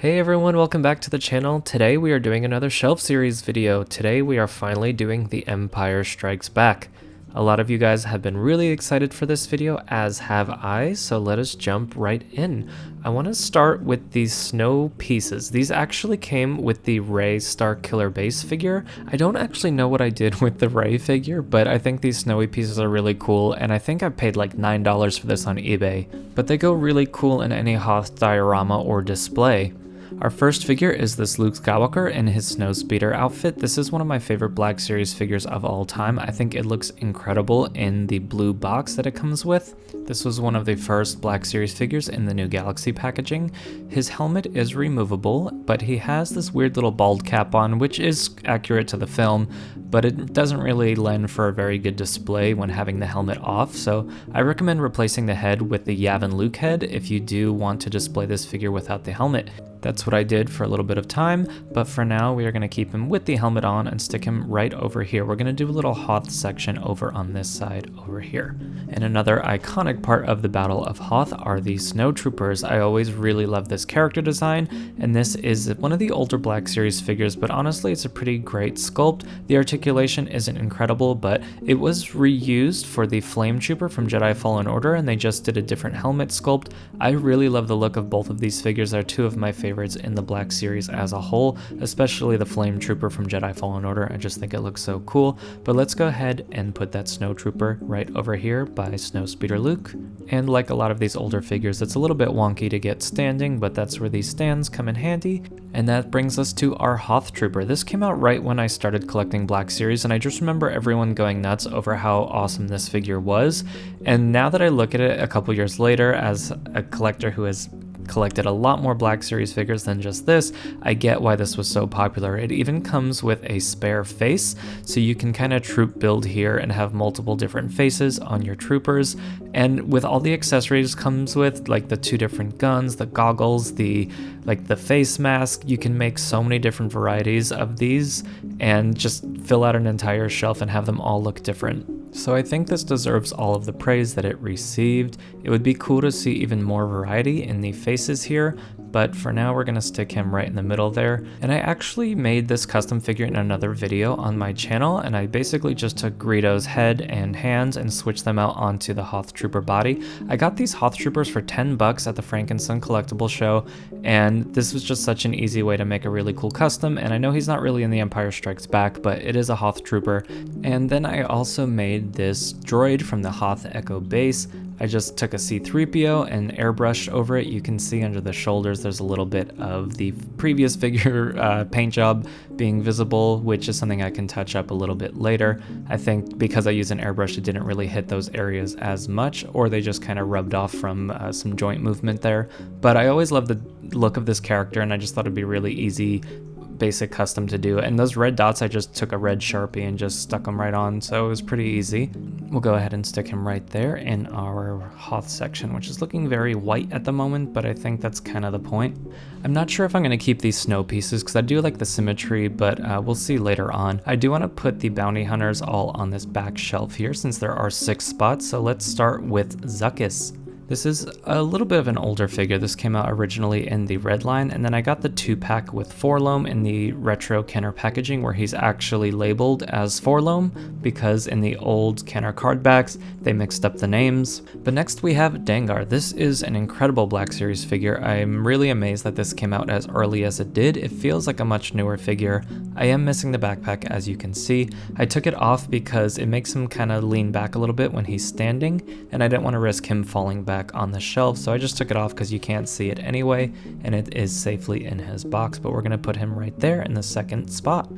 Hey everyone, welcome back to the channel. Today we are doing another shelf series video. Today we are finally doing The Empire Strikes Back. A lot of you guys have been really excited for this video, as have I, so let us jump right in. I want to start with these snow pieces. These actually came with the Rey Starkiller base figure. I don't actually know what I did with the Rey figure, but I think these snowy pieces are really cool, and I think I paid like $9 for this on eBay. But they go really cool in any Hoth diorama or display. Our first figure is this Luke Skywalker in his Snowspeeder outfit. This is one of my favorite Black Series figures of all time. I think it looks incredible in the blue box that it comes with. This was one of the first Black Series figures in the new Galaxy packaging. His helmet is removable, but he has this weird little bald cap on, which is accurate to the film, but it doesn't really lend for a very good display when having the helmet off, so I recommend replacing the head with the Yavin Luke head if you do want to display this figure without the helmet. That's what I did for a little bit of time, but for now we are going to keep him with the helmet on and stick him right over here. We're going to do a little Hoth section over on this side over here. And another iconic part of the Battle of Hoth are the Snowtroopers. I always really love this character design, and this is one of the older Black Series figures, but honestly it's a pretty great sculpt. The articulation isn't incredible, but it was reused for the Flame Trooper from Jedi Fallen Order, and they just did a different helmet sculpt. I really love the look of both of these figures. They're two of my favorites in the Black Series as a whole, especially the Flame Trooper from Jedi Fallen Order. I just think it looks so cool. But let's go ahead and put that Snowtrooper right over here by Snowspeeder Luke. And like a lot of these older figures, it's a little bit wonky to get standing, but that's where these stands come in handy. And that brings us to our Hoth Trooper. This came out right when I started collecting Black Series, and I just remember everyone going nuts over how awesome this figure was. And now that I look at it a couple years later as a collector who has collected a lot more Black Series figures than just this, I get why this was so popular. It even comes with a spare face, so you can kind of troop build here and have multiple different faces on your troopers. And with all the accessories comes with, like the two different guns, the goggles, the face mask, you can make so many different varieties of these and just fill out an entire shelf and have them all look different. So I think this deserves all of the praise that it received. It would be cool to see even more variety in the faces here, but for now we're going to stick him right in the middle there. And I actually made this custom figure in another video on my channel, and I basically just took Greedo's head and hands and switched them out onto the Hoth Trooper body. I got these Hoth Troopers for $10 at the Frankenstein collectible show, and this was just such an easy way to make a really cool custom. And I know he's not really in The Empire Strikes Back, but it is a Hoth Trooper. And then I also made this droid from the Hoth Echo base. I just took a Nc-3po and airbrushed over it. You can see under the shoulders there's a little bit of the previous figure paint job being visible, which is something I can touch up a little bit later. I think because I used an airbrush, it didn't really hit those areas as much, or they just kind of rubbed off from some joint movement there. But I always love the look of this character, and I just thought it'd be really easy basic custom to do. And those red dots, I just took a red Sharpie and just stuck them right on, so it was pretty easy. We'll go ahead and stick him right there in our Hoth section, which is looking very white at the moment, but I think that's kind of the point. I'm not sure if I'm going to keep these snow pieces because I do like the symmetry, but we'll see later on. I do want to put the bounty hunters all on this back shelf here since there are 6 spots, so let's start with Zuckus. This is a little bit of an older figure. This came out originally in the red line, and then I got the 2-pack with Forlom in the retro Kenner packaging where he's actually labeled as Forlom because in the old Kenner card backs they mixed up the names. But next we have Dengar. This is an incredible Black Series figure. I'm really amazed that this came out as early as it did. It feels like a much newer figure. I am missing the backpack, as you can see. I took it off because it makes him kind of lean back a little bit when he's standing, and I didn't want to risk him falling back on the shelf, so I just took it off because you can't see it anyway, and it is safely in his box. But we're going to put him right there in the second spot.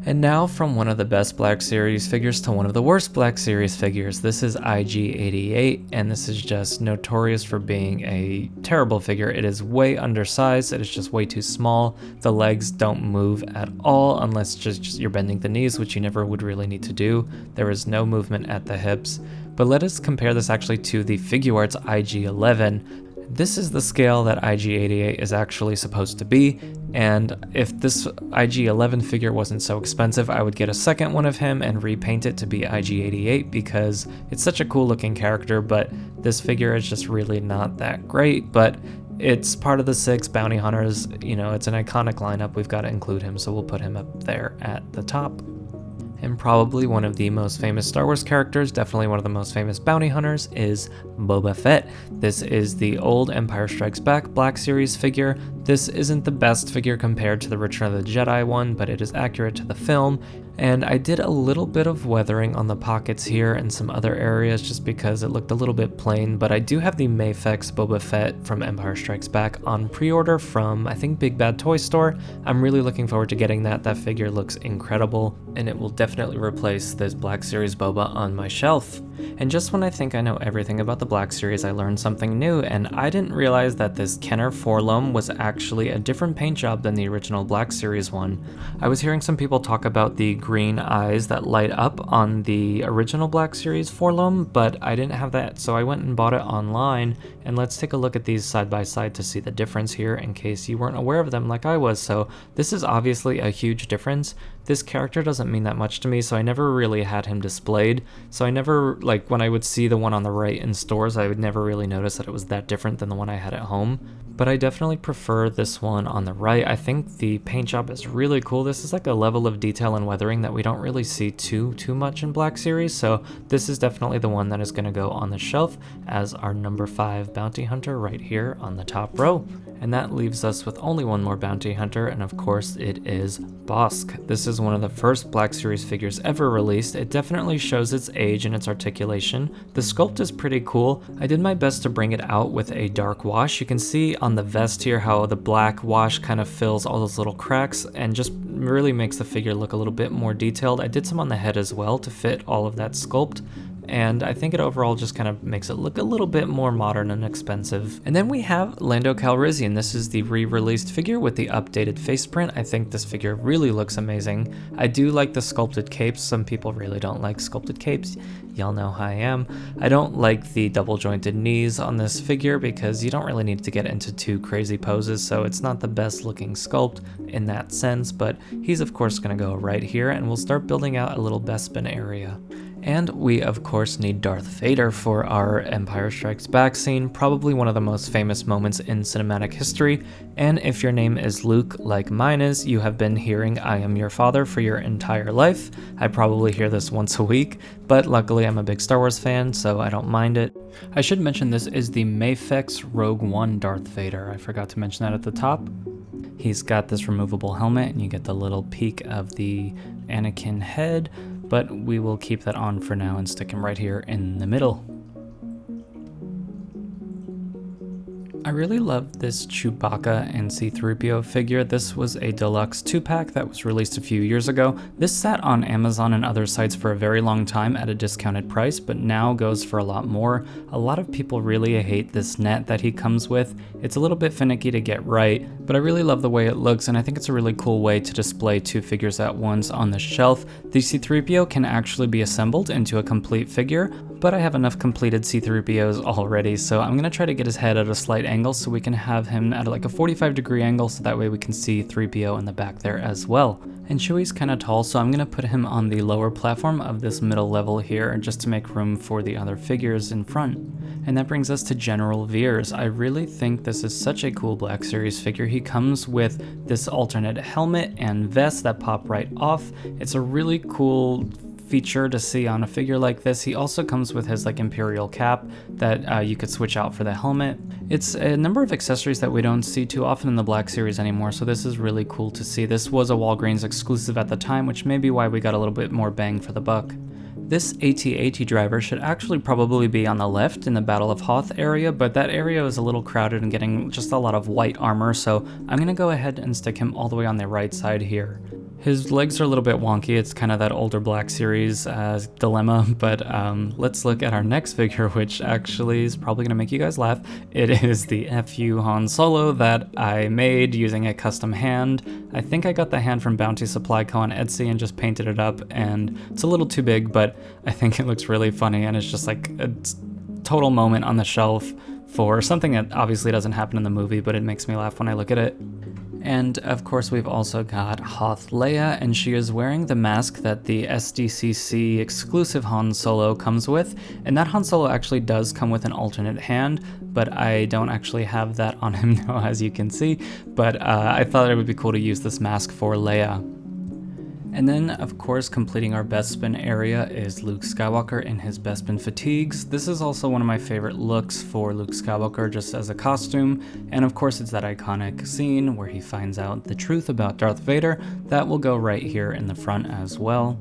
And now from one of the best Black Series figures to one of the worst Black Series figures. This is IG-88, and this is just notorious for being a terrible figure. It is way undersized, it is just way too small. The legs don't move at all unless just you're bending the knees, which you never would really need to do. There is no movement at the hips. But let us compare this actually to the Figuarts IG-11. This is the scale that IG-88 is actually supposed to be, and if this IG-11 figure wasn't so expensive, I would get a second one of him and repaint it to be IG-88 because it's such a cool looking character, but this figure is just really not that great. But It's part of the 6 bounty hunters. You know, it's an iconic lineup. We've got to include him, so we'll put him up there at the top. And probably one of the most famous Star Wars characters, definitely one of the most famous bounty hunters, is Boba Fett. This is the old Empire Strikes Back Black Series figure. This isn't the best figure compared to the Return of the Jedi one, but it is accurate to the film. And I did a little bit of weathering on the pockets here and some other areas just because it looked a little bit plain, but I do have the Mafex Boba Fett from Empire Strikes Back on pre-order from, I think, Big Bad Toy Store. I'm really looking forward to getting that. That figure looks incredible, and it will definitely replace this Black Series Boba on my shelf. And just when I think I know everything about the Black Series, I learned something new, and I didn't realize that this Kenner foreloam was actually a different paint job than the original Black Series one. I was hearing some people talk about the green eyes that light up on the original Black Series foreloam, but I didn't have that, so I went and bought it online. And let's take a look at these side by side to see the difference here in case you weren't aware of them like I was. So this is obviously a huge difference. This character doesn't mean that much to me, so I never really had him displayed. So I never, like, when I would see the one on the right in stores, I would never really notice that it was that different than the one I had at home. But I definitely prefer this one on the right. I think the paint job is really cool. This is like a level of detail and weathering that we don't really see too much in Black Series, so this is definitely the one that is going to go on the shelf as our number 5 bounty hunter right here on the top row. And that leaves us with only one more bounty hunter, and of course it is Bossk. This is one of the first Black Series figures ever released. It definitely shows its age and its articulation. The sculpt is pretty cool. I did my best to bring it out with a dark wash. You can see on the vest here how the black wash kind of fills all those little cracks and just really makes the figure look a little bit more detailed. I did some on the head as well to fit all of that sculpt, and I think it overall just kind of makes it look a little bit more modern and expensive. And then we have Lando Calrissian. This is the re-released figure with the updated face print. I think this figure really looks amazing. I do like the sculpted capes. Some people really don't like sculpted capes. Y'all know how I am. I don't like the double jointed knees on this figure because you don't really need to get into too crazy poses, so it's not the best looking sculpt in that sense, but he's of course going to go right here, and we'll start building out a little Bespin area. And we of course need Darth Vader for our Empire Strikes Back scene, probably one of the most famous moments in cinematic history. And if your name is Luke like mine is, you have been hearing "I am your father" for your entire life. I probably hear this once a week, but luckily I'm a big Star Wars fan, so I don't mind it. I should mention this is the Mafex Rogue One Darth Vader. I forgot to mention that at the top. He's got this removable helmet, and you get the little peek of the Anakin head, but we will keep that on for now and stick him right here in the middle. I really love this Chewbacca Nc-3po figure. This was a deluxe 2-pack that was released a few years ago. This sat on Amazon and other sites for a very long time at a discounted price, but now goes for a lot more. A lot of people really hate this net that he comes with. It's a little bit finicky to get right, but I really love the way it looks, and I think it's a really cool way to display 2 figures at once on the shelf. The C-3PO can actually be assembled into a complete figure, but I have enough completed C-3POs already, so I'm going to try to get his head at a slight angle so we can have him at like a 45-degree angle, so that way we can see 3PO in the back there as well. And Chewie's kind of tall, so I'm going to put him on the lower platform of this middle level here just to make room for the other figures in front. And that brings us to General Viirs. I really think this is such a cool Black Series figure. He comes with this alternate helmet and vest that pop right off. It's a really cool feature to see on a figure like this. He also comes with his like Imperial cap that you could switch out for the helmet. It's a number of accessories that we don't see too often in the Black Series anymore, so this is really cool to see. This was a Walgreens exclusive at the time, which may be why we got a little bit more bang for the buck. This Atat Driver should actually probably be on the left in the Battle of Hoth area, but that area is a little crowded and getting just a lot of white armor, so I'm going to go ahead and stick him all the way on the right side here. His legs are a little bit wonky. It's kind of that older Black Series dilemma, but let's look at our next figure, which actually is probably going to make you guys laugh. It is the FU Han Solo that I made using a custom hand. I think I got the hand from Bounty Supply Co. on Etsy and just painted it up, and it's a little too big, but I think it looks really funny, and it's just like a total moment on the shelf for something that obviously doesn't happen in the movie, but it makes me laugh when I look at it. And of course we've also got Hoth Leia, and she is wearing the mask that the SDCC exclusive Han Solo comes with, and that Han Solo actually does come with an alternate hand, but I don't actually have that on him now, as you can see, but I thought it would be cool to use this mask for Leia. And then, of course, completing our Bespin area is Luke Skywalker in his Bespin fatigues. This is also one of my favorite looks for Luke Skywalker just as a costume, and of course it's that iconic scene where he finds out the truth about Darth Vader. That will go right here in the front as well.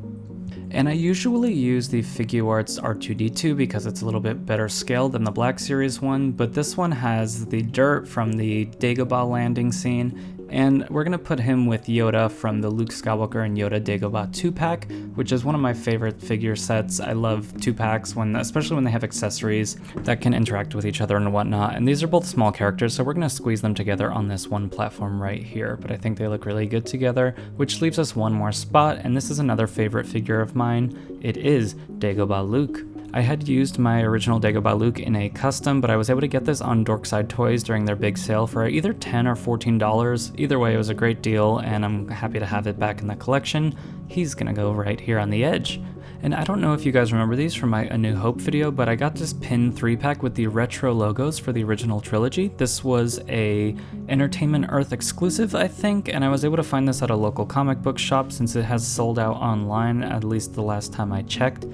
And I usually use the Figuarts R2-D2 because it's a little bit better scale than the Black Series one, but this one has the dirt from the Dagobah landing scene, and we're going to put him with Yoda from the Luke Skywalker and Yoda Dagobah 2-pack, which is one of my favorite figure sets. I love 2-packs, especially when they have accessories that can interact with each other and whatnot, and these are both small characters, so we're going to squeeze them together on this one platform right here, but I think they look really good together, which leaves us one more spot, and this is another favorite figure of mine. It is Dagobah Luke. I had used my original Dagobah Luke in a custom, but I was able to get this on Dorkside Toys during their big sale for either $10 or $14. Either way, it was a great deal, and I'm happy to have it back in the collection. He's gonna go right here on the edge. And I don't know if you guys remember these from my A New Hope video, but I got this pin 3-pack with the retro logos for the original trilogy. This was a Entertainment Earth exclusive, I think, and I was able to find this at a local comic book shop since it has sold out online, at least the last time I checked.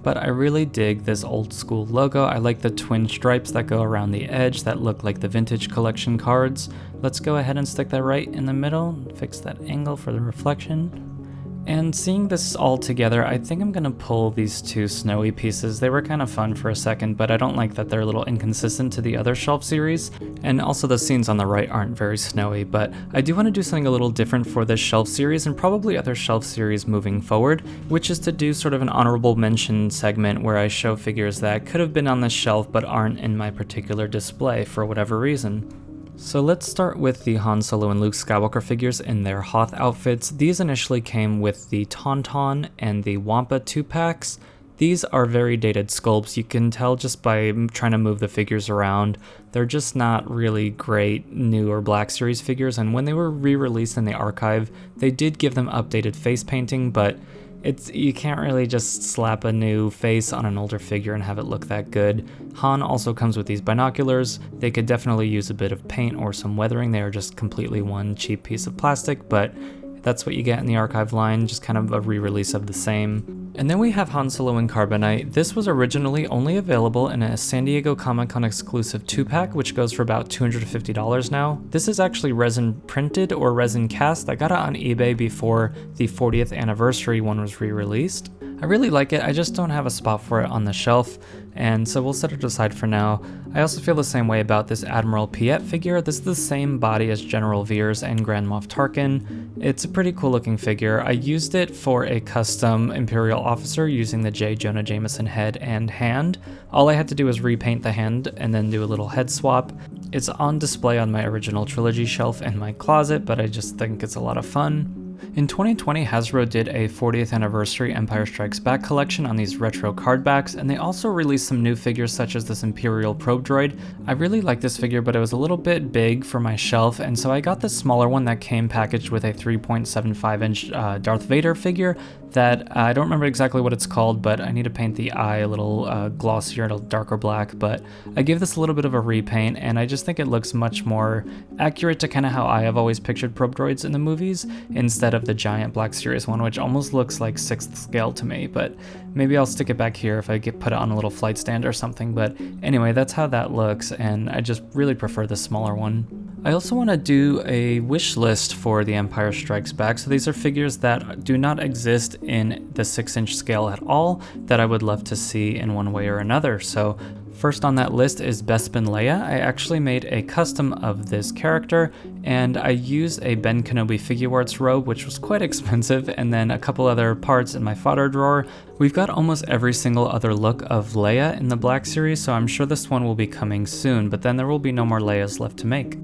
But I really dig this old school logo. I like the twin stripes that go around the edge that look like the vintage collection cards. Let's go ahead and stick that right in the middle, fix that angle for the reflection. And seeing this all together, I think I'm gonna pull these two snowy pieces. They were kind of fun for a second, but I don't like that they're a little inconsistent to the other shelf series. And also the scenes on the right aren't very snowy, but I do want to do something a little different for this shelf series and probably other shelf series moving forward, which is to do sort of an honorable mention segment where I show figures that could have been on this shelf but aren't in my particular display for whatever reason. So let's start with the Han Solo and Luke Skywalker figures in their Hoth outfits. These initially came with the Tauntaun and the Wampa 2-packs. These are very dated sculpts. You can tell just by trying to move the figures around. They're just not really great new or Black Series figures, and when they were re-released in the archive, they did give them updated face painting, but you can't really just slap a new face on an older figure and have it look that good. Han also comes with these binoculars. They could definitely use a bit of paint or some weathering. They are just completely one cheap piece of plastic, but that's what you get in the archive line, just kind of a re-release of the same. And then we have Han Solo and Carbonite. This was originally only available in a San Diego Comic-Con exclusive 2-pack, which goes for about $250 now. This is actually resin printed or resin cast. I got it on eBay before the 40th anniversary one was re-released. I really like it, I just don't have a spot for it on the shelf, and so we'll set it aside for now. I also feel the same way about this Admiral Piet figure. This is the same body as General Viirs and Grand Moff Tarkin. It's a pretty cool looking figure. I used it for a custom Imperial officer using the J. Jonah Jameson head and hand. All I had to do was repaint the hand and then do a little head swap. It's on display on my original trilogy shelf in my closet, but I just think it's a lot of fun. In 2020, Hasbro did a 40th anniversary Empire Strikes Back collection on these retro card backs, and they also released some new figures such as this Imperial probe droid. I really like this figure, but it was a little bit big for my shelf, and so I got this smaller one that came packaged with a 3.75-inch Darth Vader figure that I don't remember exactly what it's called, but I need to paint the eye a little glossier, a little darker black, but I give this a little bit of a repaint, and I just think it looks much more accurate to kind of how I have always pictured probe droids in the movies, instead of the giant Black Series one, which almost looks like 6th scale to me, but maybe I'll stick it back here if I put it on a little flight stand or something. But anyway, that's how that looks, and I just really prefer the smaller one. I also want to do a wish list for the Empire Strikes Back. So these are figures that do not exist in the 6-inch scale at all that I would love to see in one way or another. So first on that list is Bespin Leia. I actually made a custom of this character, and I used a Ben Kenobi Figuarts robe, which was quite expensive, and then a couple other parts in my fodder drawer. We've got almost every single other look of Leia in the Black Series, so I'm sure this one will be coming soon, but then there will be no more Leias left to make.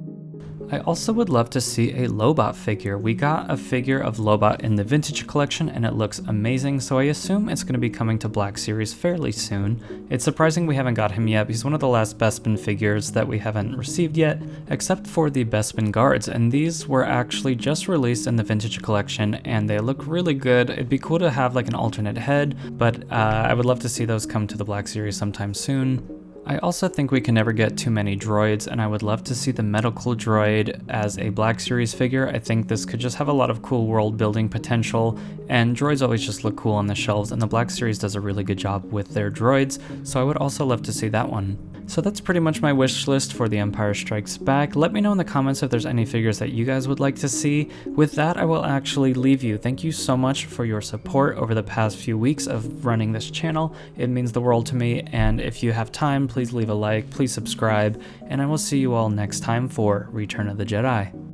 I also would love to see a Lobot figure. We got a figure of Lobot in the Vintage Collection and it looks amazing, so I assume it's going to be coming to Black Series fairly soon. It's surprising we haven't got him yet. He's one of the last Bespin figures that we haven't received yet, except for the Bespin guards, and these were actually just released in the Vintage Collection and they look really good. It'd be cool to have like an alternate head, but I would love to see those come to the Black Series sometime soon. I also think we can never get too many droids, and I would love to see the medical droid as a Black Series figure. I think this could just have a lot of cool world building potential, and droids always just look cool on the shelves, and the Black Series does a really good job with their droids, so I would also love to see that one. So that's pretty much my wish list for The Empire Strikes Back. Let me know in the comments if there's any figures that you guys would like to see. With that, I will actually leave you. Thank you so much for your support over the past few weeks of running this channel. It means the world to me, and if you have time, please leave a like, please subscribe, and I will see you all next time for Return of the Jedi.